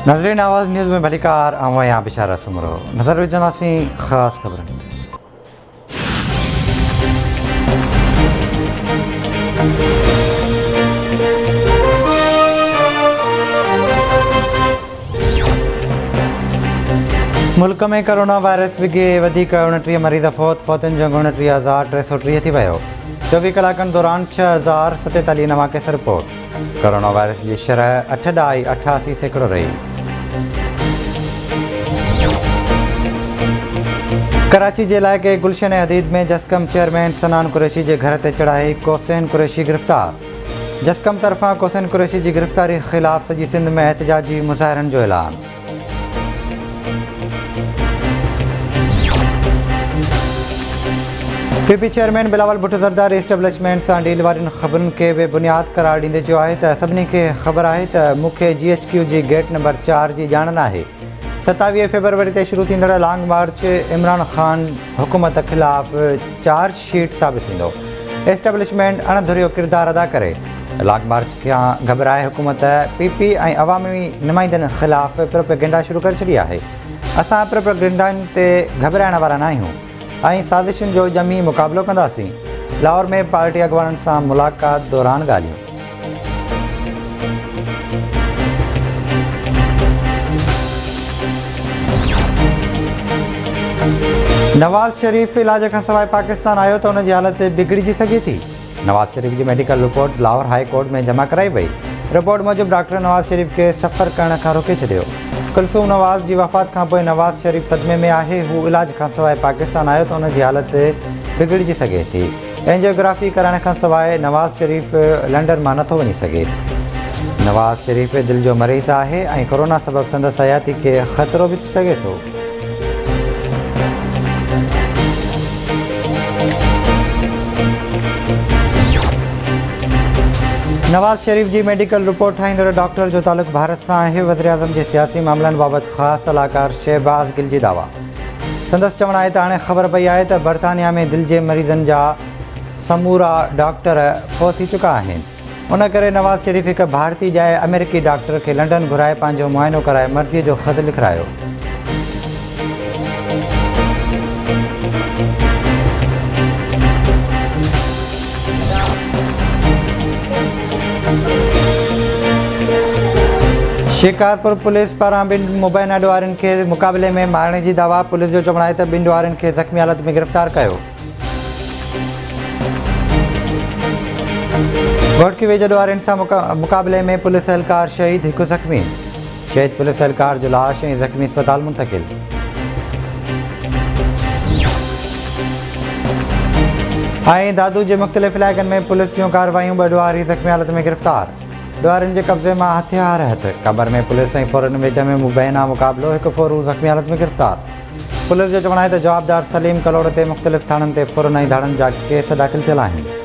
नजरीन आवाज़ न्यूज़ में भलीकार आवा यहाँ बिशारा सुमरो नजर विझंदासीं ख़ासि ख़बरनि। मुल्क में कोरोना वायरस विघे वधीक 29 मरीज़ फौतनि जो 29,330 थी वियो। 24 कलाकनि दौरान 6,047 नवां केस रिपोर्ट। कोरोना वायरस की शरह 8.88% रही। कराची जे इलाइक़े गुलशन हदीद में जस्कम चेयरमैन सनान कुरैशी के घर ते चढ़ाई कोसैन कुरैशी गिरफ़्तार। जस्कम तरफ़ां कोसैन कुरैशी की गिरफ़्तारी ख़िलाफ़ सॼी सिंध में एहतजाजी मुज़ाहिरनि जो ऐलान। PP chairman Bilawal Bhutto Zardari establishment से डील वाली ख़बरुनि के बेबुनियाद करार ॾींदे चयो आहे त सभिनी खे ख़बर आहे त मूंखे GHQ जी गेट नंबर 4 की ॼाण नाहे। 27 फरवरी ते शुरू थींदड़ लॉन्ग मार्च इमरान ख़ान हुकूमत ख़िलाफ़ चार्ज शीट साबित थींदो। एस्टेब्लिशमेंट अणधुरियो किरदार अदा करे लॉन्ग मार्च खां घबराए हुकूमत PP ऐं अवामी नुमाइंदनि ख़िलाफ़ प्रोपेगेंडा शुरू करे छॾी आहे। असां प्रोपेगेंडनि ते घबराइण वारा न आहियूं ऐं साज़िशुनि जो ॼमी मुक़ाबिलो कंदासीं। लाहौर में पार्टी अॻवाननि सां मुलाक़ात दौरान ॻाल्हियूं। नवाज़ शरीफ़ इलाज खां सवाइ पाकिस्तान आयो त उन जी हालत बिगड़जी सघे थी। नवाज़ शरीफ़ की medical report Lahore high court में जमा कराई वई। रिपोर्ट मूजिबि डॉक्टर नवाज़ शरीफ़ के सफ़र करण खां रोके छॾियो। कुलसूम नवाज़ की वफ़ात खां पोइ नवाज़ शरीफ़ सदमे में आहे। हू इलाज खां सवाइ पाकिस्तान आयो त उन जी हालत बिगड़जी सघे थी। एंजियोग्राफी करण खां सवाइ नवाज़ शरीफ़ लंडन मां नथो वञी सघे। नवाज़ शरीफ़ दिलि जो मरीज़ आहे ऐं कोरोना सबबि संदसि हयाती खे ख़तरो बि थी सघे थो। नवाज़ शरीफ़ की मेडिकल रिपोर्ट ठाहींदड़ डॉक्टर जो तालुक़ु भारत सां आहे। वज़ीर-ए-आज़म के सियासी मामलनि बाबति ख़ासि सलाहकार शहबाज़ गिल जी दावा। संदसि चवणु आहे त हाणे ख़बर पई आहे त बर्तानिया में दिलि जे मरीज़नि जा समूरा डॉक्टर फ़ौत थी चुका आहिनि। उन करे नवाज़ शरीफ़ हिकु भारतीय जाइ अमेरिकी डॉक्टर खे लंडन घुराए पंहिंजो मुआइनो कराए मर्ज़ीअ जो ख़त लिखायो। शिकारपुर पुलिस पारां ॿिनि मुबैना ॾुआरियुनि के मुक़ाबले में मारण की दावा। पुलिस जो चवणु आहे त ॿिनि ॾुआरियुनि खे ज़ख़्मी हालत में गिरफ़्तार कयो। घोटकी वेझे ॾुआरियुनि सां मुक़ाबले में पुलिस एहलकार शहीद, हिकु ज़ख़्मी। शहीद पुलिस एहलकार जो लाश ऐं ज़ख़्मी अस्पताल मुंतक़िल। ऐं दादू के मुख़्तलिफ़ इलाइक़नि में पुलिस जूं कार्रवाइयूं। 2 ॾुआरी ज़ख़्मी हालत में गिरफ़्तार। ॾुआरियुनि जे कब्ज़े मां हथियार हथ। कबर में पुलिस ऐं फ़ौरन विच में मुबैना मुक़ाबिलो। हिकु फ़ौरू ज़ख़्मी हालत में गिरफ़्तार। पुलिस जो चवणु आहे त जवाबदार सलीम कलोड़ ते मुख़्तलिफ़ थाणनि ते फ़ौरन ऐं धाड़नि जा केस दाख़िल थियल आहिनि।